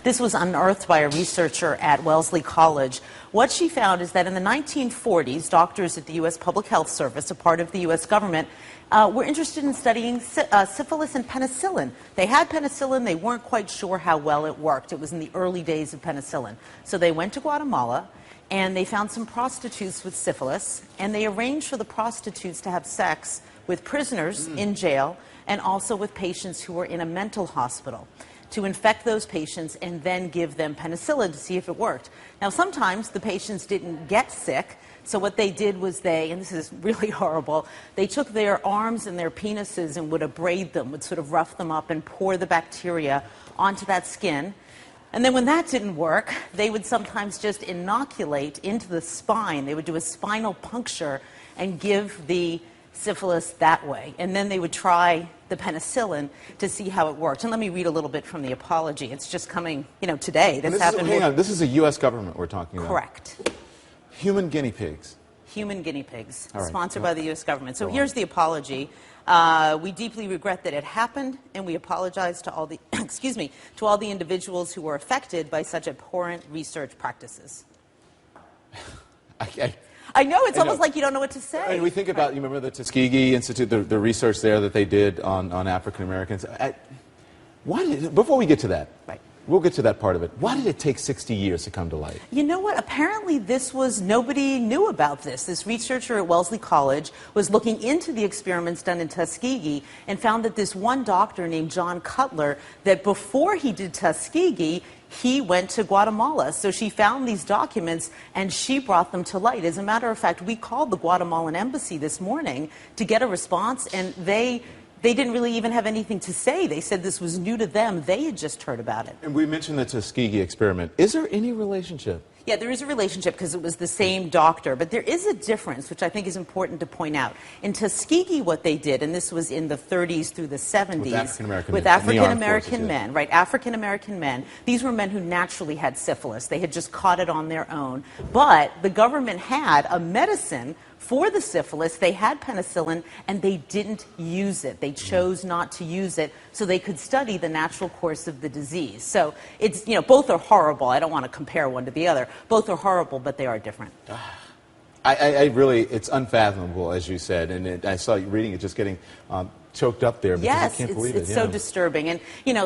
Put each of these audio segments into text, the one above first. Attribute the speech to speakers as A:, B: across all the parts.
A: This was unearthed by a researcher at Wellesley College. What she found is that in the 1940s, doctors at the U.S. Public Health Service, a part of the U.S. government, were interested in studying syphilis and penicillin. They had penicillin. They weren't quite sure how well it worked. It was in the early days of penicillin. So they went to Guatemala, and they found some prostitutes with syphilis, and they arranged for the prostitutes to have sex with prisoners in jail and also with patients who were in a mental hospital, to infect those patients and then give them penicillin to see if it worked. Now, sometimes the patients didn't get sick, so what they did was and this is really horrible, they took their arms and their penises and would abrade them, would sort of rough them up and pour the bacteria onto that skin. And then when that didn't work, they would sometimes just inoculate into the spine. They would do a spinal puncture and give the syphilis that way. And then they would try the penicillin to see how it worked. And let me read a little bit from the apology. It's just coming, today. This happened.
B: Hang on, this is a U.S. government we're talking about.
A: Correct.
B: Human guinea pigs.
A: Human guinea pigs,
B: All right.
A: sponsored by the U.S. government. So here's the apology. We deeply regret that it happened, and we apologize to all the, to all the individuals who were affected by such abhorrent research practices. I know, it's almost like you don't know what to say.
B: And we think about, you remember the Tuskegee Institute, the research there that they did on African Americans. Before we get to that,
A: right.
B: We'll get to that part of it. Why did it take 60 years to come to light?
A: You know what? Apparently nobody knew about this. This researcher at Wellesley College was looking into the experiments done in Tuskegee and found that this one doctor named John Cutler, that before he did Tuskegee, he went to Guatemala. So she found these documents and she brought them to light. As a matter of fact, we called the Guatemalan embassy this morning to get a response, and they didn't really even have anything to say. They said this was new to them. They had just heard about it.
B: And we mentioned the Tuskegee experiment. Is there any relationship?
A: Yeah, there is a relationship because it was the same doctor, but there is a difference, which I think is important to point out. In Tuskegee, what they did, and this was in the 30s through the 70s, with African-American men, right, African-American men. These were men who naturally had syphilis. They had just caught it on their own. But the government had a medicine for the syphilis. They had penicillin, and they didn't use it. They chose not to use it so they could study the natural course of the disease. So it's, both are horrible. I don't want to compare one to the other. Both are horrible, but they are different.
B: I really, it's unfathomable, as you said, and I saw you reading it just getting choked up there because
A: yes,
B: I can't believe it.
A: It's so disturbing. And,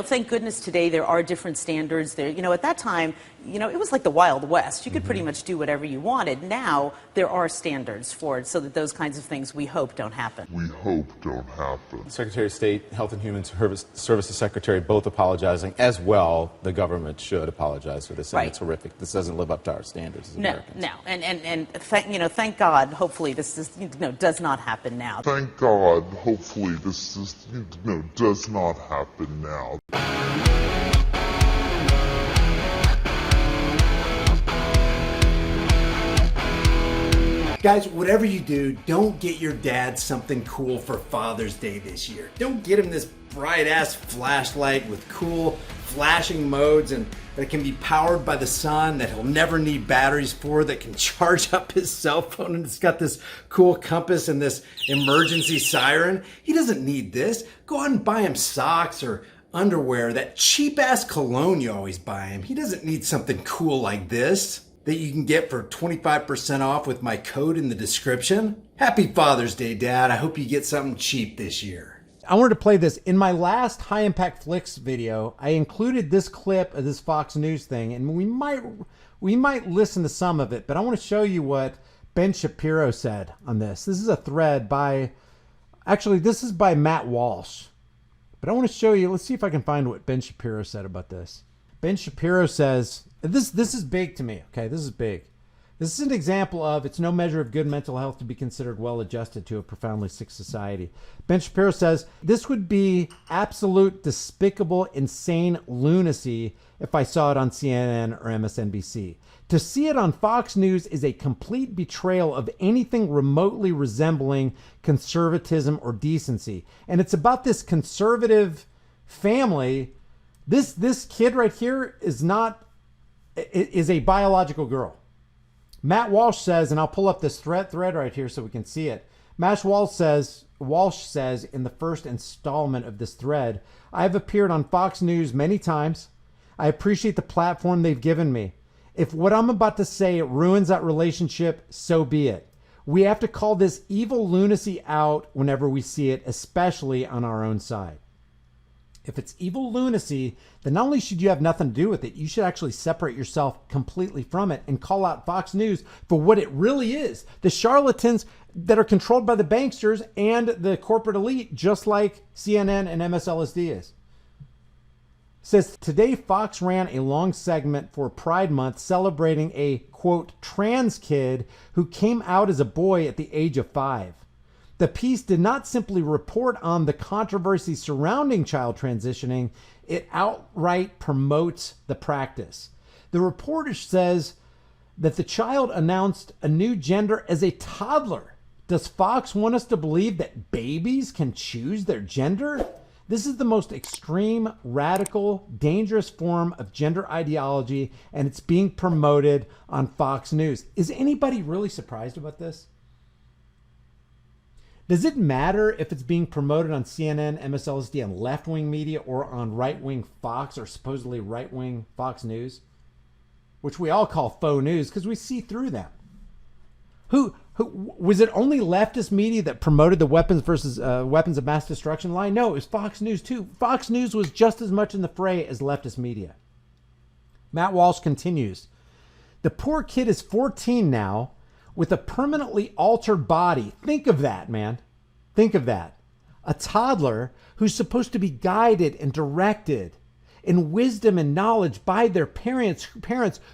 A: thank goodness today there are different standards. There, at that time, it was like the Wild West. You could pretty much do whatever you wanted. Now there are standards for it so that those kinds of things we hope don't happen.
C: We hope don't happen.
B: Secretary of State, Health and Human Services Secretary, both apologizing as well. The government should apologize for this.
A: Right.
B: It's horrific. This doesn't live up to our standards as Americans.
A: No. And thank God, hopefully this does not happen now.
C: Thank God, hopefully this does not happen now.
D: Guys, whatever you do, don't get your dad something cool for Father's Day this year. Don't get him this bright-ass flashlight with cool flashing modes and that can be powered by the sun, that he'll never need batteries for, that can charge up his cell phone, and it's got this cool compass and this emergency siren. He doesn't need this. Go out and buy him socks or underwear, that cheap-ass cologne you always buy him. He doesn't need something cool like this that you can get for 25% off with my code in the description. Happy Father's Day, Dad. I hope you get something cheap this year.
E: I wanted to play this. In my last High Impact Flicks video, I included this clip of this Fox News thing, and we might listen to some of it, but I want to show you what Ben Shapiro said on this. This is a thread by, actually, this is by Matt Walsh. But I want to show you, let's see if I can find what Ben Shapiro said about this. Ben Shapiro says, this is big to me, okay? This is big. This is an example of it's no measure of good mental health to be considered well adjusted to a profoundly sick society. Ben Shapiro says, this would be absolute despicable, insane lunacy if I saw it on CNN or MSNBC. To see it on Fox News is a complete betrayal of anything remotely resembling conservatism or decency. And it's about this conservative family. This kid right here is a biological girl. Matt Walsh says, and I'll pull up this thread right here so we can see it. Walsh says in the first installment of this thread, I have appeared on Fox News many times. I appreciate the platform they've given me. If what I'm about to say ruins that relationship, so be it. We have to call this evil lunacy out whenever we see it, especially on our own side. If it's evil lunacy, then not only should you have nothing to do with it, you should actually separate yourself completely from it and call out Fox News for what it really is. The charlatans that are controlled by the banksters and the corporate elite, just like CNN and MSLSD is. Says today Fox ran a long segment for Pride Month celebrating a, quote, trans kid who came out as a boy at the age of 5. The piece did not simply report on the controversy surrounding child transitioning, it outright promotes the practice. The reporter says that the child announced a new gender as a toddler. Does Fox want us to believe that babies can choose their gender? This is the most extreme, radical, dangerous form of gender ideology, and it's being promoted on Fox News. Is anybody really surprised about this? Does it matter if it's being promoted on CNN, MSLSD, and left-wing media, or on right-wing Fox, or supposedly right-wing Fox News? Which we all call faux news because we see through them. Who was it only leftist media that promoted the weapons of mass destruction line? No, it was Fox News too. Fox News was just as much in the fray as leftist media. Matt Walsh continues. The poor kid is 14 now with a permanently altered body. Think of that, man. Think of that. A toddler who's supposed to be guided and directed in wisdom and knowledge by their parents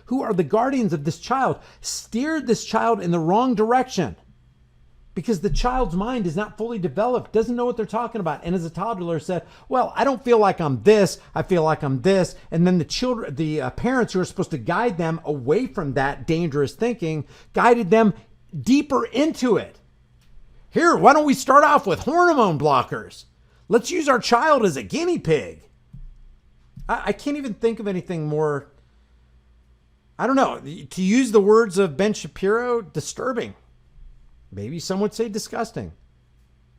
E: who are the guardians of this child, steered this child in the wrong direction because the child's mind is not fully developed, doesn't know what they're talking about. And as a toddler said, well, I don't feel like I'm this, I feel like I'm this. And then the parents who are supposed to guide them away from that dangerous thinking, guided them deeper into it. Here, why don't we start off with hormone blockers? Let's use our child as a guinea pig. I can't even think of anything more, I don't know, to use the words of Ben Shapiro, disturbing. Maybe some would say disgusting.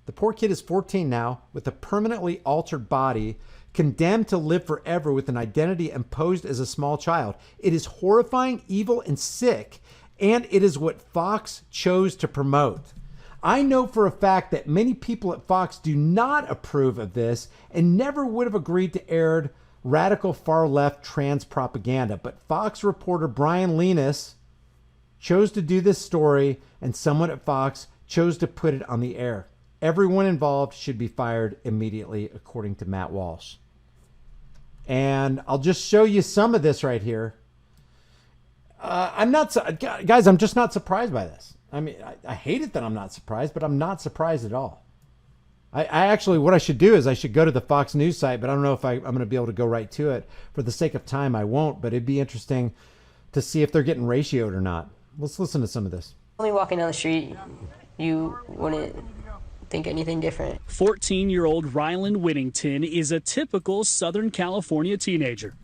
E: The poor kid is 14 now with a permanently altered body, condemned to live forever with an identity imposed as a small child. It is horrifying, evil, and sick, and it is what Fox chose to promote. I know for a fact that many people at Fox do not approve of this and never would have agreed to air radical far-left trans propaganda. But Fox reporter Brian Linus chose to do this story, and someone at Fox chose to put it on the air. Everyone involved should be fired immediately, according to Matt Walsh. And I'll just show you some of this right here. I'm just not surprised by this. I mean, I hate it that I'm not surprised, but I'm not surprised at all. I actually, what I should do is I should go to the Fox News site, but I don't know if I'm going to be able to go right to it. For the sake of time, I won't, but it'd be interesting to see if they're getting ratioed or not. Let's listen to some of this.
F: Only walking down the street, you wouldn't think anything different.
G: 14-year-old Ryland Whittington is a typical Southern California teenager.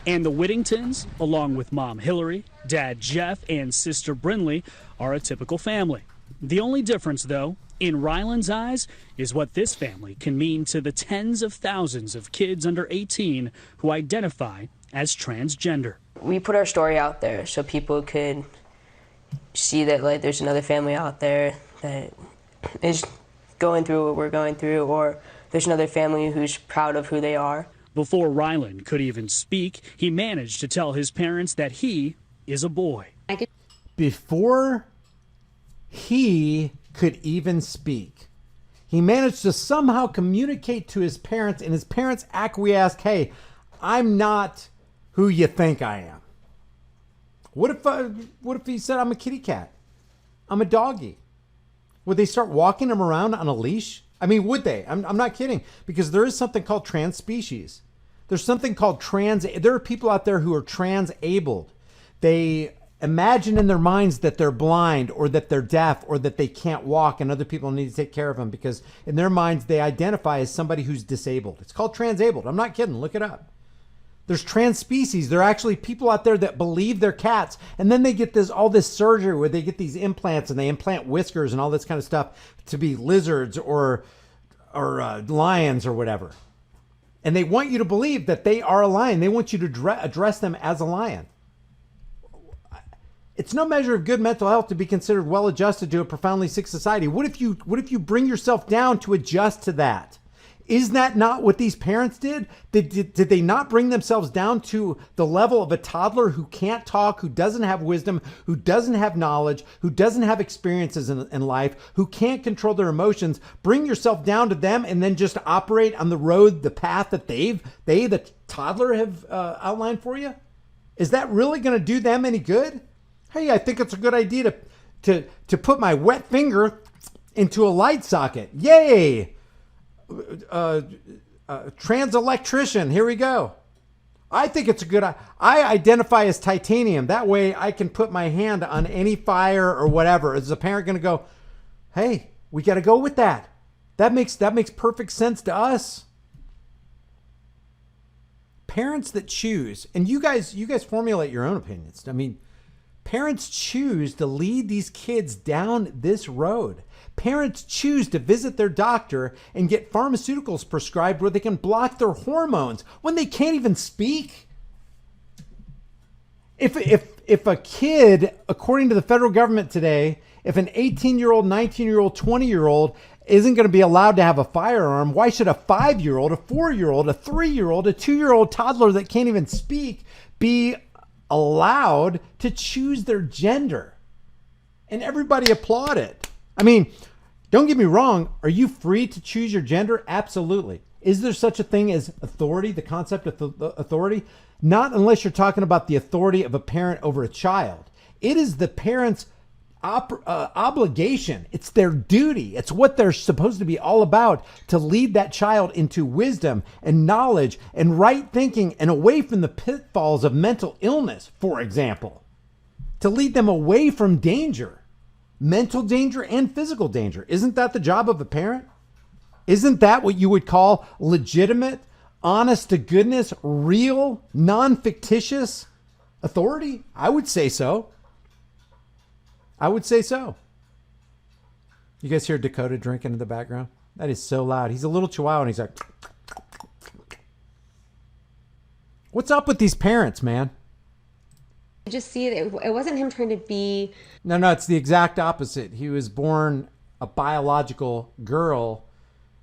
G: And the Whittingtons, along with mom Hillary, dad Jeff, and sister Brinley, are a typical family. The only difference, though, in Ryland's eyes, is what this family can mean to the tens of thousands of kids under 18 who identify as transgender.
F: We put our story out there so people could see that, like, there's another family out there that is going through what we're going through, or there's another family who's proud of who they are.
G: Before Ryland could even speak, he managed to tell his parents that he is a boy.
E: Before he could even speak, he managed to somehow communicate to his parents, and his parents acquiesced, hey, I'm not who you think I am. What if he said, I'm a kitty cat? I'm a doggy. Would they start walking him around on a leash? I mean, would they? I'm not kidding, because there is something called trans species. There's something called there are people out there who are trans-abled. They imagine in their minds that they're blind or that they're deaf or that they can't walk, and other people need to take care of them because in their minds they identify as somebody who's disabled. It's called trans-abled. I'm not kidding. Look it up. There's trans species. There are actually people out there that believe they're cats, and then they get all this surgery where they get these implants and they implant whiskers and all this kind of stuff to be lizards or lions or whatever. And they want you to believe that they are a lion. They want you to address them as a lion. It's no measure of good mental health to be considered well-adjusted to a profoundly sick society. What if you bring yourself down to adjust to that? Is that not what these parents did? Did they not bring themselves down to the level of a toddler who can't talk, who doesn't have wisdom, who doesn't have knowledge, who doesn't have experiences in life, who can't control their emotions? Bring yourself down to them and then just operate on the road, the path that the toddler, have outlined for you? Is that really going to do them any good? Hey, I think it's a good idea to put my wet finger into a light socket. Yay! Trans electrician. Here we go. I think it's a good. I identify as titanium. That way I can put my hand on any fire or whatever. Is a parent going to go, hey, we got to go with that? That makes perfect sense to us. Parents that choose, and you guys formulate your own opinions. I mean, parents choose to lead these kids down this road. Parents choose to visit their doctor and get pharmaceuticals prescribed where they can block their hormones when they can't even speak. If a kid, according to the federal government today, if an 18-year-old, 19-year-old, 20-year-old isn't going to be allowed to have a firearm, why should a 5-year-old, a 4-year-old, a 3-year-old, a 2-year-old toddler that can't even speak be allowed to choose their gender? And everybody applaud it. I mean, don't get me wrong. Are you free to choose your gender? Absolutely. Is there such a thing as authority, the concept of authority? Not unless you're talking about the authority of a parent over a child. It is the parent's obligation. It's their duty. It's what they're supposed to be all about, to lead that child into wisdom and knowledge and right thinking and away from the pitfalls of mental illness, for example. To lead them away from danger. Mental danger and physical danger. Isn't that the job of a parent? Isn't that what you would call legitimate, honest to goodness, real, non-fictitious authority? I would say so. I would say so. You guys hear Dakota drinking in the background? That is so loud. He's a little chihuahua and he's like, what's up with these parents, man?
H: I just see it wasn't him trying to be.
E: No, it's the exact opposite. He was born a biological girl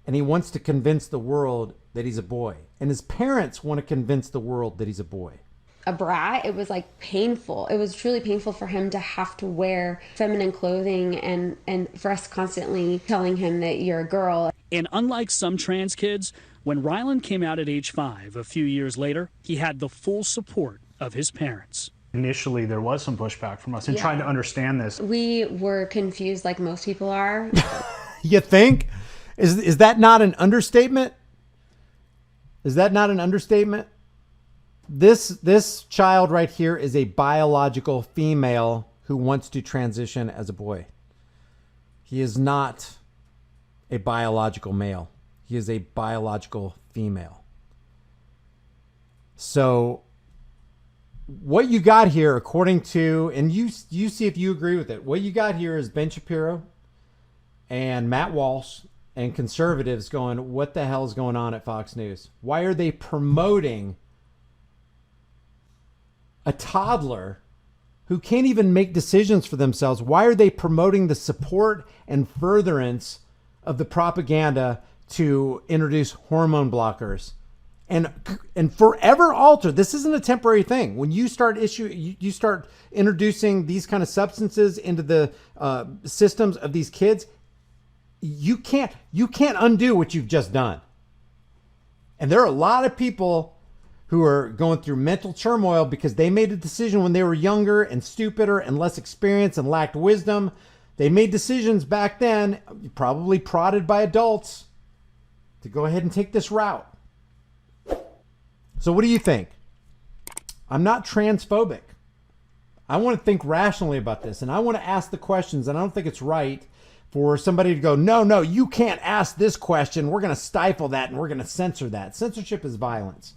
E: and he wants to convince the world that he's a boy. And his parents want to convince the world that he's a boy.
H: A brat, it was like painful. It was truly painful for him to have to wear feminine clothing and for us constantly telling him that you're a girl.
G: And unlike some trans kids, when Ryland came out at age 5, a few years later, he had the full support of his parents.
I: Initially, there was some pushback from us in trying to understand this.
H: We were confused like most people are.
E: You think? Is that not an understatement? Is that not an understatement? This child right here is a biological female who wants to transition as a boy. He is not a biological male. He is a biological female. So what you got here, according to, and you see if you agree with it, what you got here is Ben Shapiro and Matt Walsh and conservatives going, what the hell is going on at Fox News? Why are they promoting a toddler who can't even make decisions for themselves? Why are they promoting the support and furtherance of the propaganda to introduce hormone blockers and forever alter? This isn't a temporary thing. When you start you start introducing these kind of substances into the systems of these kids, you can't undo what you've just done. And there are a lot of people who are going through mental turmoil because they made a decision when they were younger and stupider and less experienced and lacked wisdom. They made decisions back then, probably prodded by adults, to go ahead and take this route. So what do you think? I'm not transphobic. I want to think rationally about this, and I want to ask the questions, and I don't think it's right for somebody to go, no, you can't ask this question. We're going to stifle that, and we're going to censor that. Censorship is violence.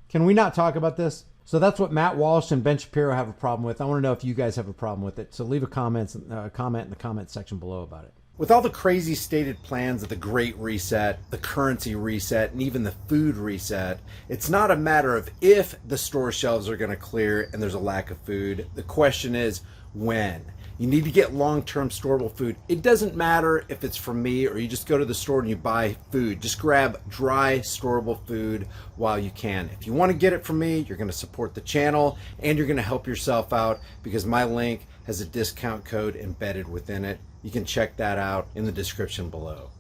E: Can we not talk about this? So that's what Matt Walsh and Ben Shapiro have a problem with. I want to know if you guys have a problem with it. So leave a comment in the comment section below about it. With all the crazy stated plans of the Great Reset, the currency reset, and even the food reset, it's not a matter of if the store shelves are going to clear and there's a lack of food. The question is when. You need to get long-term storable food. It doesn't matter if it's from me or you just go to the store and you buy food. Just grab dry, storable food while you can. If you want to get it from me, you're going to support the channel and you're going to help yourself out because my link has a discount code embedded within it. You can check that out in the description below.